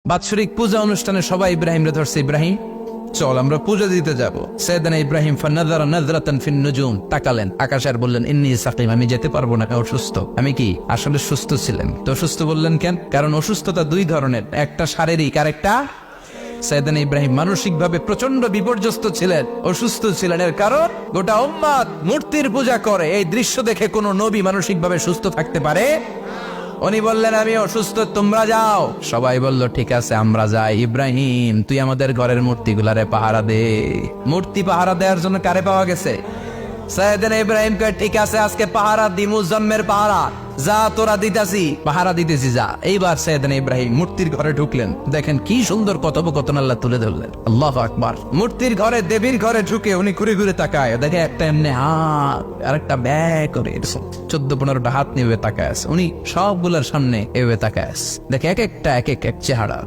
বাৎসরিক পূজা অনুষ্ঠানে সবাই ইব্রাহিম রে ধরছে, ইব্রাহিম চল আমরা পূজা দিতে যাব। সাইয়েদনা ইব্রাহিম ফানাযারা নাযরাতান ফিন নুজুম, তাকালেন আকাশে আর বললেন ইন্নী সাকিম, আমি যেতে পারবো না, আমি অসুস্থ। আমি কি আসলে সুস্থ ছিলেন? তো অসুস্থ বললেন কেন? কারণ অসুস্থতা দুই ধরনের, একটা শারীরিক আর একটা। সাইয়েদনা ইব্রাহিম মানসিকভাবে প্রচন্ড বিপর্যস্ত ছিলেন, অসুস্থ ছিলেন। এর কারণ গোটা উম্মাত মূর্তির পূজা করে, এই দৃশ্য দেখে কোনো নবী মানসিকভাবে সুস্থ থাকতে পারে? উনি বললেন আমি অসুস্থ, তোমরা যাও। সবাই বলল ঠিক আছে আমরা যাই। ইব্রাহিম তুই আমাদের ঘরের মূর্তিগুলারে পাহারা দে। মূর্তি পাহারা দেওয়ার জন্য কারে পাওয়া গেছে? সাইয়েদনা ইব্রাহিম কয় ঠিক আছে আজকে পাহারা দি, মুজাম্মের পাহারা, যা তোরা দিতাছি, পাহারা দিতেছি যা। এইবার সাইয়েদনা ইব্রাহিম মূর্তির ঘরে ঢুকলেন, দেখেন কি সুন্দর কথোপকথন আল্লাহ তুলে ধরলেন। আল্লাহু আকবার। মূর্তির ঘরে, দেবীর ঘরে ঢুকে উনি ঘুরে ঘুরে তাকায়, দেখে একটা এমনি হাত আর একটা ব্যাগ করে 14-15টা হাত নিয়ে তাকায় আছে। উনি সবগুলোর সামনে এভাবে তাকায় আছে, দেখে এক একটা এক এক চেহারা।